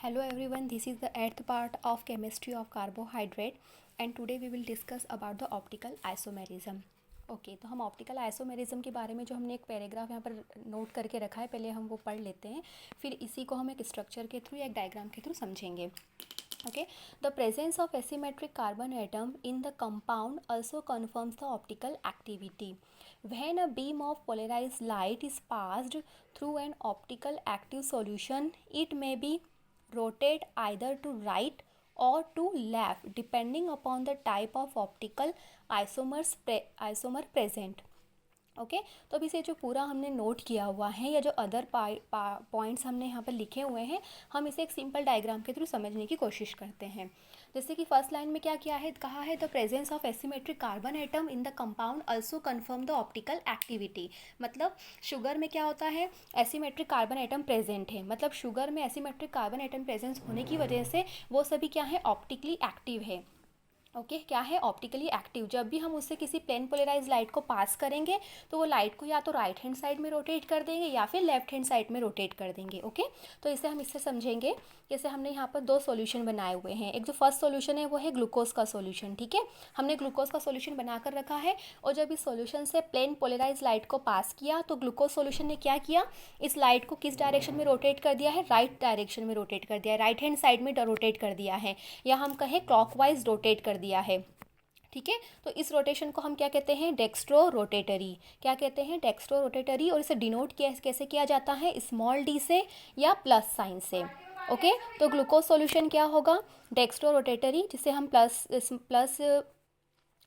Hello everyone, this is the 8th part of chemistry of carbohydrate and today we will discuss about the optical isomerism. Okay तो हम optical isomerism के बारे में जो हमने एक पैराग्राफ यहाँ पर नोट करके रखा है, पहले हम वो पढ़ लेते हैं, फिर इसी को हम एक स्ट्रक्चर के थ्रू या एक डायग्राम के थ्रू समझेंगे. Okay, the presence of asymmetric carbon atom in the compound also confirms the optical activity. When a beam of polarized light is passed through an optical active solution, it may be rotate either to right or to left depending upon the type of optical isomer present. Okay तो अभी से जो पूरा हमने note किया हुआ है या जो अदर पॉइंट्स हमने यहाँ पर लिखे हुए हैं, हम इसे एक सिंपल डायग्राम के थ्रू समझने की कोशिश करते हैं. जैसे कि फर्स्ट लाइन में क्या किया है, कहा है the presence of asymmetric carbon atom in the compound also confirm the optical activity. मतलब शुगर में क्या होता है, एसिमेट्रिक कार्बन एटम प्रेजेंट है, मतलब शुगर में एसिमेट्रिक कार्बन एटम प्रेजेंस होने की वजह से वो सभी क्या है, ऑप्टिकली एक्टिव है. ओके क्या है, ऑप्टिकली एक्टिव. जब भी हम उससे किसी प्लेन पोलराइज लाइट को पास करेंगे तो वो लाइट को या तो राइट हैंड साइड में रोटेट कर देंगे या फिर लेफ्ट हैंड साइड में रोटेट कर देंगे. ओके तो इसे हम इससे समझेंगे. जैसे हमने यहाँ पर दो सॉल्यूशन बनाए हुए हैं. एक जो फर्स्ट सॉल्यूशन है वो है ग्लूकोज का सॉल्यूशन. ठीक है, हमने ग्लूकोज का सॉल्यूशन बनाकर रखा है और जब इस सॉल्यूशन से प्लेन पोलराइज लाइट को पास किया तो ग्लूकोज सॉल्यूशन ने क्या किया, इस लाइट को किस डायरेक्शन में रोटेट कर दिया है, राइट डायरेक्शन में रोटेट कर दिया है, राइट हैंड साइड में रोटेट कर दिया है, या हम कहें क्लॉकवाइज रोटेट कर दिया है. ठीक है, तो इस रोटेशन को हम क्या कहते हैं, डेक्स्ट्रो रोटेटरी. क्या कहते हैं, डेक्स्ट्रो रोटेटरी. और इसे डिनोट कैसे किया जाता है, स्मॉल डी से या प्लस साइन से. ओके तो ग्लूकोज सॉल्यूशन क्या होगा, डेक्स्ट्रो रोटेटरी, जिसे हम प्लस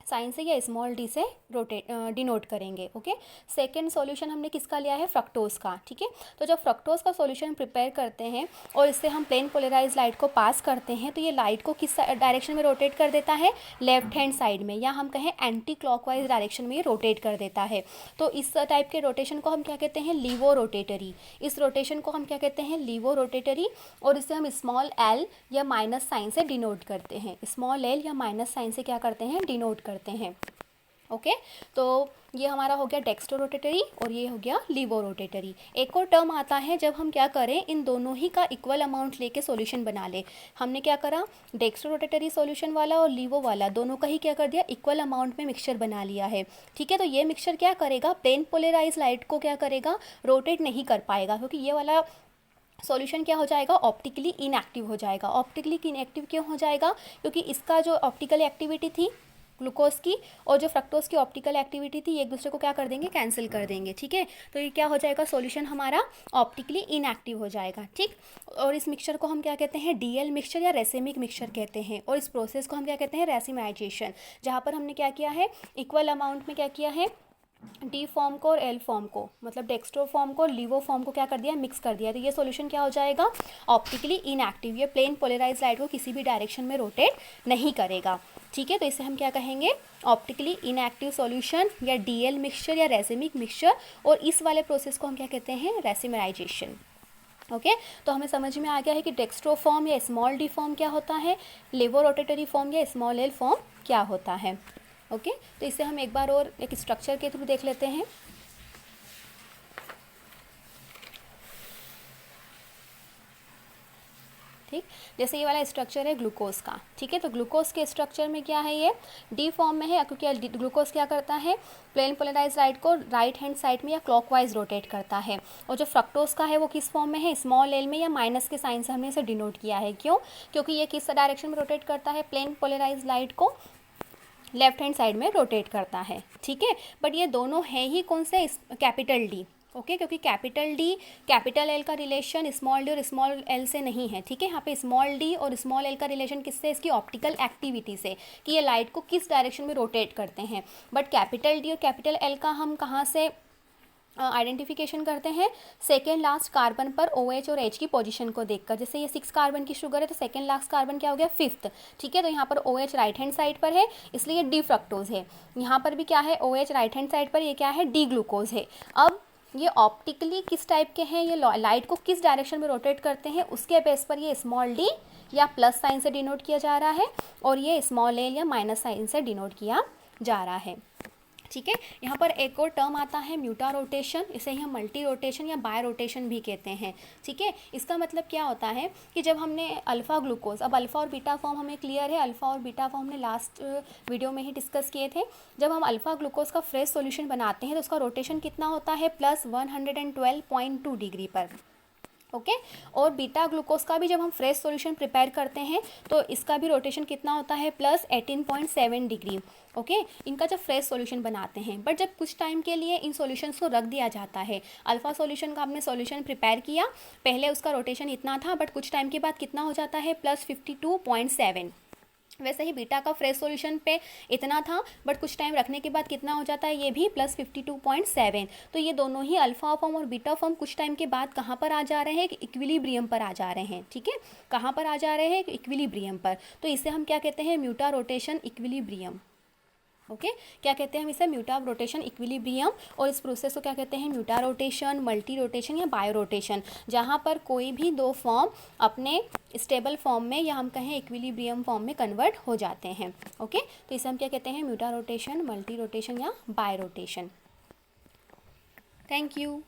साइन से या स्मॉल डी से डिनोट करेंगे. ओके सेकेंड सॉल्यूशन हमने किसका लिया है, फ्रक्टोज का. ठीक है, तो जब फ्रक्टोज का सॉल्यूशन प्रिपेयर करते हैं और इससे हम प्लेन पोलराइज लाइट को पास करते हैं तो ये लाइट को किस डायरेक्शन में रोटेट कर देता है, लेफ्ट हैंड साइड में, या हम कहें एंटी क्लॉकवाइज डायरेक्शन में ये रोटेट कर देता है. तो इस टाइप के रोटेशन को हम क्या कहते हैं, लीवो रोटेटरी. इस रोटेशन को हम क्या कहते हैं, लीवो रोटेटरी. और इसे हम स्मॉल एल या माइनस साइन से डिनोट करते हैं. स्मॉल एल या माइनस साइन से क्या करते हैं, डिनोट करते हैं. ओके तो ये हमारा हो गया डेक्स्ट्रो रोटेटरी और ये हो गया लीवो रोटेटरी. एक और टर्म आता है जब हम क्या करें, इन दोनों ही का इक्वल अमाउंट लेके सॉल्यूशन बना ले. हमने क्या करा, डेक्स्ट्रो रोटेटरी सॉल्यूशन वाला और लीवो वाला दोनों का ही क्या कर दिया, इक्वल अमाउंट में मिक्सचर बना लिया है. ठीक है, तो ये मिक्सचर क्या करेगा, प्लेन पोलराइज लाइट को क्या करेगा, रोटेट नहीं कर पाएगा, क्योंकि ये वाला सॉल्यूशन क्या हो जाएगा, ऑप्टिकली इनएक्टिव हो जाएगा. ऑप्टिकली इनएक्टिव क्यों हो जाएगा, क्योंकि इसका जो ऑप्टिकल एक्टिविटी थी ग्लूकोज की और जो फ्रक्टोज की ऑप्टिकल एक्टिविटी थी, एक दूसरे को क्या कर देंगे, कैंसिल कर देंगे. ठीक है, तो ये क्या हो जाएगा, सॉल्यूशन हमारा ऑप्टिकली इनएक्टिव हो जाएगा. ठीक, और इस मिक्सचर को हम क्या कहते हैं, डीएल मिक्सचर या रेसेमिक मिक्सचर कहते हैं. और इस प्रोसेस को हम क्या कहते हैं, रेसिमाइजेशन, जहाँ पर हमने क्या किया है, इक्वल अमाउंट में क्या किया है, डी फॉर्म को और एल फॉर्म को, मतलब डेक्स्ट्रो फॉर्म को और लीवो फॉर्म को क्या कर दिया, मिक्स कर दिया. तो ये सॉल्यूशन क्या हो जाएगा, ऑप्टिकली इनएक्टिव. ये प्लेन पोलराइज लाइट को किसी भी डायरेक्शन में रोटेट नहीं करेगा. ठीक है, तो इसे हम क्या कहेंगे, ऑप्टिकली इनएक्टिव सॉल्यूशन या डीएल मिक्सचर या रेसिमिक मिक्सचर. और इस वाले प्रोसेस को हम क्या कहते हैं, रेसिमराइजेशन. ओके तो हमें समझ में आ गया है कि डेक्स्ट्रो फॉर्म या स्मॉल डी फॉर्म क्या होता है, लेवो रोटेटरी फॉर्म या स्मॉल एल फॉर्म क्या होता है. ओके तो इसे हम एक बार और एक स्ट्रक्चर के थ्रू देख लेते हैं. ठीक, जैसे ये वाला स्ट्रक्चर है ग्लूकोज का. ठीक है, तो ग्लूकोज के स्ट्रक्चर में क्या है, ये डी फॉर्म में है, क्योंकि ग्लूकोज क्या करता है, प्लेन पोलराइज लाइट को राइट हैंड साइड में या क्लॉकवाइज रोटेट करता है. और जो फ्रक्टोज का है वो किस फॉर्म में है, स्मॉल एल में, या माइनस के साइन से हमने इसे डिनोट किया है. क्यों, क्योंकि ये किस डायरेक्शन में रोटेट करता है, प्लेन पोलराइज लाइट को लेफ्ट हैंड साइड में रोटेट करता है. ठीक है, बट ये दोनों हैं ही कौन से, कैपिटल डी. ओके क्योंकि कैपिटल डी कैपिटल एल का रिलेशन स्मॉल डी और स्मॉल एल से नहीं है. ठीक है, यहाँ पे स्मॉल डी और स्मॉल एल का रिलेशन किससे, इसकी ऑप्टिकल एक्टिविटी से, कि ये लाइट को किस डायरेक्शन में रोटेट करते हैं. बट कैपिटल डी और कैपिटल एल का हम कहाँ से आइडेंटिफिकेशन करते हैं, सेकेंड लास्ट कार्बन पर OH और H की पोजीशन को देखकर. जैसे ये 6 कार्बन की शुगर है तो सेकेंड लास्ट कार्बन क्या हो गया, 5th. ठीक है, तो यहाँ पर OH राइट हैंड साइड पर है इसलिए डी फ्रक्टोज है. यहाँ पर भी क्या है, OH राइट हैंड साइड पर, ये क्या है, डी ग्लूकोज है. अब ये ऑप्टिकली किस टाइप के हैं, ये लाइट को किस डायरेक्शन में रोटेट करते हैं, उसके बेस पर ये स्मॉल डी या प्लस साइन से डिनोट किया जा रहा है और ये स्मॉल एल या माइनस साइन से डिनोट किया जा रहा है. ठीक है। यहाँ पर एक और टर्म आता है म्यूटा रोटेशन, इसे ही हम मल्टी रोटेशन या बाय रोटेशन भी कहते हैं। ठीक है, इसका मतलब क्या होता है कि जब हमने अल्फ़ा ग्लूकोज, अब अल्फ़ा और बीटा फॉर्म हमें क्लियर है, अल्फ़ा और बीटा फॉर्म हमने लास्ट वीडियो में ही डिस्कस किए थे। जब हम अल्फ़ा ग्लूकोज का फ्रेश सॉल्यूशन बनाते हैं तो उसका रोटेशन कितना होता है, प्लस 112.2 डिग्री पर। ओके और बीटा ग्लूकोज का भी जब हम फ्रेश सॉल्यूशन प्रिपेयर करते हैं तो इसका भी रोटेशन कितना होता है, प्लस 18.7 डिग्री। ओके इनका जब फ्रेश सॉल्यूशन बनाते हैं, बट जब कुछ टाइम के लिए इन सॉल्यूशंस को रख दिया जाता है, अल्फ़ा सॉल्यूशन का आपने सॉल्यूशन प्रिपेयर किया, पहले उसका रोटेशन इतना था, बट कुछ टाइम के बाद कितना हो जाता है, प्लस 52.7। वैसे ही बीटा का फ्रेश सॉल्यूशन पे इतना था, बट कुछ टाइम रखने के बाद कितना हो जाता है, ये भी प्लस 52.7। तो ये दोनों ही अल्फ़ा फॉर्म और बीटा फॉर्म कुछ टाइम के बाद कहाँ पर आ जा रहे हैं, इक्विलिब्रियम पर आ जा रहे हैं। ठीक है, कहाँ पर आ जा रहे हैं, इक्विलिब्रियम पर। तो इसे हम क्या कहते हैं, म्यूटा रोटेशन इक्विलिब्रियम। ओके क्या कहते हैं हम इसे, म्यूटा रोटेशन इक्विलिब्रियम। और इस प्रोसेस को क्या कहते हैं, म्यूटा रोटेशन, मल्टी रोटेशन या बायो रोटेशन, जहाँ पर कोई भी दो फॉर्म अपने स्टेबल फॉर्म में या हम कहें इक्विलिब्रियम फॉर्म में कन्वर्ट हो जाते हैं। ओके तो इसे हम क्या कहते हैं, म्यूटा रोटेशन, मल्टी रोटेशन या बाय रोटेशन। Thank you.